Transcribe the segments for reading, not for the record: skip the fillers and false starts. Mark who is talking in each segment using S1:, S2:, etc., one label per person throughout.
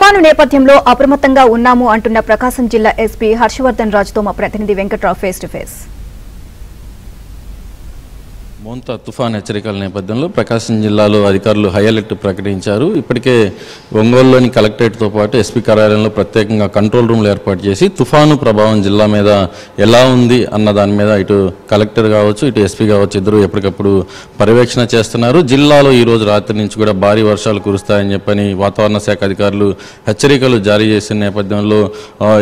S1: తుఫాను నేపథ్యంలో అప్రమత్తంగా ఉన్నాము అంటున్న ప్రకాశం జిల్లా ఎస్పీ హర్షవర్ధన్ రాజుతో మా ప్రతినిధి Venkatrao face to face.
S2: Montha తుఫాన్ హెచ్చరికల నేపథ్యంలో ప్రకాశం జిల్లాలో అధికారులు హై అలర్ట్ ప్రకటించారు. ఇప్పటికే ఒంగోలులోని కలెక్టరేట్తో పాటు ఎస్పీ కార్యాలయంలో ప్రత్యేకంగా కంట్రోల్ రూమ్లు ఏర్పాటు చేసి తుఫాను ప్రభావం జిల్లా మీద ఎలా ఉంది అన్న దాని మీద ఇటు కలెక్టర్ కావచ్చు ఇటు ఎస్పీ కావచ్చు ఇద్దరు ఎప్పటికప్పుడు పర్యవేక్షణ చేస్తున్నారు. జిల్లాలో ఈ రోజు రాత్రి నుంచి కూడా భారీ వర్షాలు కురుస్తాయని చెప్పని వాతావరణ శాఖ అధికారులు హెచ్చరికలు జారీ చేసిన నేపథ్యంలో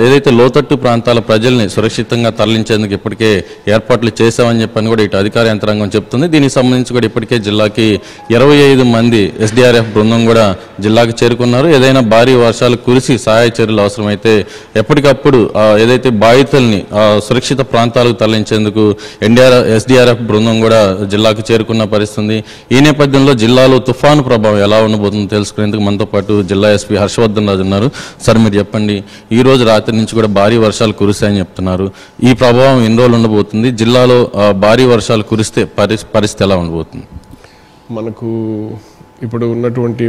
S2: ఏదైతే లోతట్టు ప్రాంతాల ప్రజల్ని సురక్షితంగా తరలించేందుకు ఇప్పటికే ఏర్పాట్లు చేశామని చెప్పని కూడా ఇటు అధికార యంత్రాంగం చెప్తుంది. దీనికి సంబంధించి కూడా ఇప్పటికే జిల్లాకి 25 మంది ఎస్డీఆర్ఎఫ్ బృందం కూడా జిల్లాకి చేరుకున్నారు. ఏదైనా భారీ వర్షాలు కురిసి సహాయ చర్యలు అవసరమైతే ఎప్పటికప్పుడు ఏదైతే బాధితుల్ని సురక్షిత ప్రాంతాలకు తరలించేందుకు ఎస్డీఆర్ఎఫ్ బృందం కూడా జిల్లాకు చేరుకున్న పరిస్థితి. ఈ నేపథ్యంలో జిల్లాలో తుఫాను ప్రభావం ఎలా ఉండబోతుందో తెలుసుకునేందుకు మనతో పాటు జిల్లా ఎస్పీ హర్షవర్ధన్ రాజు ఉన్నారు. సార్, మీరు చెప్పండి, ఈ రోజు రాత్రి నుంచి కూడా భారీ వర్షాలు కురుస్తాయని చెప్తున్నారు. ఈ ప్రభావం ఎన్ని రోజులు ఉండబోతుంది? జిల్లాలో భారీ వర్షాలు కురిస్తే పరిస్థితి ఎలా ఉండబోతుంది?
S3: మనకు ఇప్పుడు ఉన్నటువంటి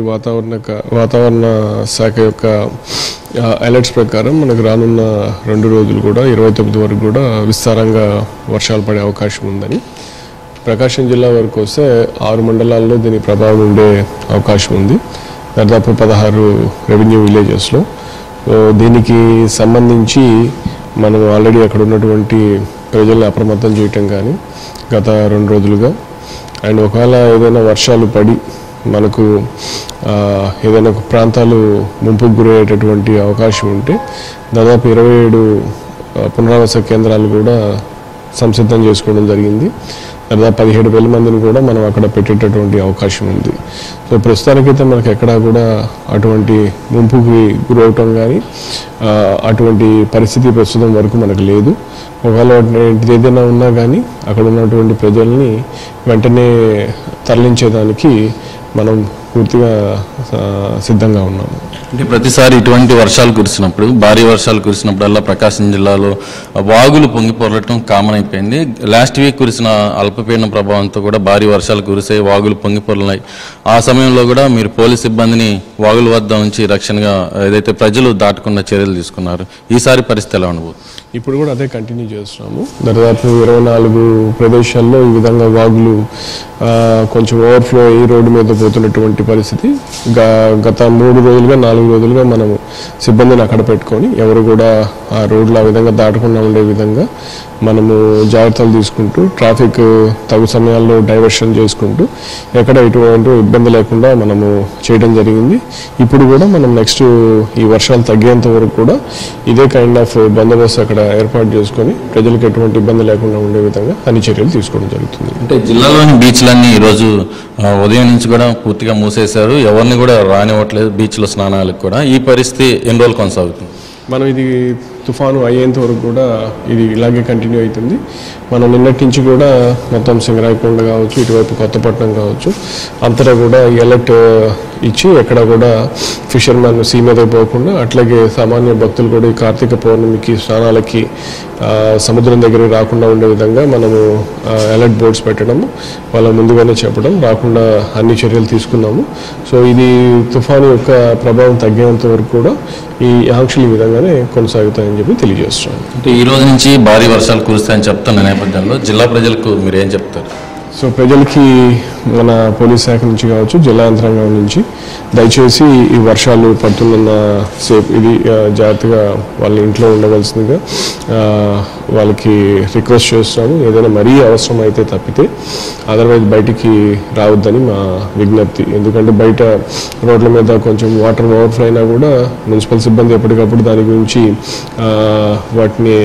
S3: వాతావరణ శాఖ యొక్క అలర్ట్స్ ప్రకారం మనకు రానున్న 2 రోజులు కూడా 29 వరకు కూడా విస్తారంగా వర్షాలు పడే అవకాశం ఉందని. ప్రకాశం జిల్లా వరకు వస్తే 6 మండలాల్లో దీని ప్రభావం ఉండే అవకాశం ఉంది. దాదాపు 16 రెవెన్యూ విలేజెస్లో. దీనికి సంబంధించి మనం ఆల్రెడీ అక్కడ ఉన్నటువంటి ప్రజల్ని అప్రమత్తం చేయటం కానీ గత 2 రోజులుగా, అండ్ ఒకవేళ ఏదైనా వర్షాలు పడి మనకు ఏదైనా ప్రాంతాలు ముంపుకు గురయ్యేటటువంటి అవకాశం ఉంటే దాదాపు 27 పునరావాస కేంద్రాలు కూడా సంసిద్ధం చేసుకోవడం జరిగింది. దాదాపు 17,000 మందిని కూడా మనం అక్కడ పెట్టేటటువంటి అవకాశం ఉంది. సో ప్రస్తుతానికైతే మనకు ఎక్కడా కూడా అటువంటి ముంపుకి గురవటం కానీ అటువంటి పరిస్థితి ప్రస్తుతం వరకు మనకు లేదు. ఒకవేళ ఏదైనా ఉన్నా కానీ అక్కడ ఉన్నటువంటి ప్రజల్ని వెంటనే తరలించేదానికి మనం పూర్తిగా సిద్ధంగా ఉన్నాము.
S2: అంటే ప్రతిసారి ఇటువంటి వర్షాలు కురిసినప్పుడు, భారీ వర్షాలు కురిసినప్పుడల్లా ప్రకాశం జిల్లాలో వాగులు పొంగిపొరలటం కామన్ అయిపోయింది. లాస్ట్ వీక్ కురిసిన అల్పపీడన ప్రభావంతో కూడా భారీ వర్షాలు కురిసే వాగులు పొంగిపొరలాయి. ఆ సమయంలో కూడా మీరు పోలీస్ సిబ్బందిని వాగుల వద్ద ఉంచి రక్షణగా ఏదైతే ప్రజలు దాటకుండా చర్యలు తీసుకున్నారు. ఈసారి పరిస్థితి ఎలా ఉండబోతుంది?
S3: ఇప్పుడు కూడా అదే కంటిన్యూ చేస్తున్నాము. దాదాపు 24 ప్రదేశాల్లో ఈ విధంగా వాగులు కొంచెం ఓవర్ఫ్లో ఈ రోడ్డు మీద పోతున్నటువంటి పరిస్థితి. గత 3 రోజులుగా 4 రోజులుగా మనము సిబ్బందిని అక్కడ పెట్టుకొని ఎవరు కూడా ఆ రోడ్లు ఆ విధంగా దాటకుండా ఉండే విధంగా మనము జాగ్రత్తలు తీసుకుంటూ ట్రాఫిక్ తగు సమయాల్లో డైవర్షన్ చేసుకుంటూ ఎక్కడ ఎటువంటి ఇబ్బంది లేకుండా మనము చేయడం జరిగింది. ఇప్పుడు కూడా మనం నెక్స్ట్ ఈ వర్షాలు తగ్గేంత వరకు కూడా ఇదే కైండ్ ఆఫ్ బందోబస్తు అక్కడ ఏర్పాటు చేసుకొని ప్రజలకు ఎటువంటి ఇబ్బంది లేకుండా ఉండే విధంగా అన్ని చర్యలు తీసుకోవడం జరుగుతుంది.
S2: అంటే జిల్లాలోని బీచ్లన్నీ ఈరోజు ఉదయం నుంచి కూడా పూర్తిగా మూసేశారు. ఎవరిని కూడా రానివ్వట్లేదు బీచ్లో స్నానాలకు కూడా. ఈ పరిస్థితి ఎన్ని రోజులు కొనసాగుతుంది?
S3: మనం ఇది తుఫాను అయ్యేంత వరకు కూడా ఇది ఇలాగే కంటిన్యూ అవుతుంది. మనం నిన్నటి నుంచి కూడా మొత్తం సింగరాయకొండ కావచ్చు, ఇటువైపు కొత్తపట్నం కావచ్చు, అంతటా కూడా అలర్ట్ ఇచ్చి ఎక్కడ కూడా ఫిషర్మెన్ సీ మీద పోకుండా, అట్లాగే సామాన్య భక్తులు కూడా ఈ కార్తీక పౌర్ణమికి స్నానాలకి సముద్రం దగ్గరికి రాకుండా ఉండే విధంగా మనము అలర్ట్ బోర్డ్స్ పెట్టడము, వాళ్ళ ముందుగానే చెప్పడం, రాకుండా అన్ని చర్యలు తీసుకున్నాము. సో ఇది తుఫాను యొక్క ప్రభావం తగ్గేంత వరకు కూడా ఈ ఆంక్షలు ఈ విధంగానే కొనసాగుతాయని చెప్పి తెలియజేస్తున్నాను.
S2: అంటే ఈ రోజు నుంచి భారీ వర్షాలు కురుస్తాయని చెప్తున్న నేపథ్యంలో జిల్లా ప్రజలకు మీరు ఏం చెప్తారు?
S3: సో ప్రజలకి మన పోలీస్ శాఖ నుంచి కావచ్చు, జిల్లా యంత్రాంగం నుంచి దయచేసి ఈ వర్షాలు పడుతున్న సేపు ఇది జాగ్రత్తగా వాళ్ళ ఇంట్లో ఉండవలసిందిగా వాళ్ళకి రిక్వెస్ట్ చేస్తున్నాము. ఏదైనా మరీ అవసరం అయితే తప్పితే అదర్వైజ్ బయటికి రావద్దని మా విజ్ఞప్తి. ఎందుకంటే బయట రోడ్ల మీద కొంచెం వాటర్ ఓవర్ఫ్లో అయినా కూడా మున్సిపల్ సిబ్బంది ఎప్పటికప్పుడు దాని గురించి వాటిని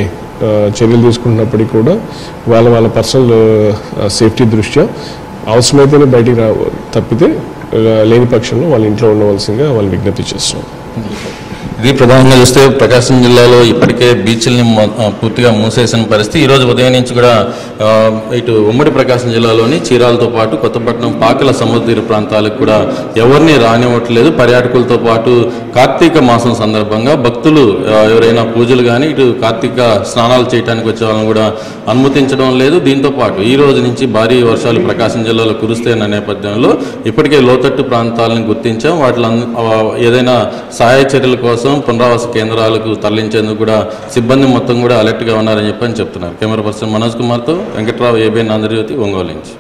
S3: చర్యలు తీసుకుంటున్నప్పటికీ కూడా వాళ్ళ పర్సనల్ సేఫ్టీ దృష్ట్యా అవసరమైతేనే బయటికి తప్పితే లేని పక్షంలో వాళ్ళ ఇంట్లో ఉండవలసిందిగా వాళ్ళు విజ్ఞప్తి చేస్తున్నాం.
S2: ఇది ప్రధానంగా చూస్తే ప్రకాశం జిల్లాలో ఇప్పటికే బీచ్ల్ని పూర్తిగా మూసేసిన పరిస్థితి. ఈరోజు ఉదయం నుంచి కూడా ఇటు ఉమ్మడి ప్రకాశం జిల్లాలోని చీరాలతో పాటు కొత్తపట్నం, పాకల సముద్ర తీర ప్రాంతాలకు కూడా ఎవరిని రానివ్వట్లేదు. పర్యాటకులతో పాటు కార్తీక మాసం సందర్భంగా భక్తులు ఎవరైనా పూజలు కానీ ఇటు కార్తీక స్నానాలు చేయడానికి వచ్చే వాళ్ళని కూడా అనుమతించడం లేదు. దీంతో పాటు ఈ రోజు నుంచి భారీ వర్షాలు ప్రకాశం జిల్లాలో కురుస్తాయన్న నేపథ్యంలో ఇప్పటికే లోతట్టు ప్రాంతాలను గుర్తించాం. వాటిలో ఏదైనా సహాయ చర్యల కోసం పునరావాస కేంద్రాలకు తరలించేందుకు కూడా సిబ్బంది మొత్తం కూడా అలర్ట్గా ఉన్నారని చెప్పని చెప్తున్నారు. కెమెరా పర్సన్ మనోజ్ కుమార్తో వెంకట్రావు, ఏబిఎన్ ఆంధ్రజ్యోతి, ఒంగోలు నుంచి.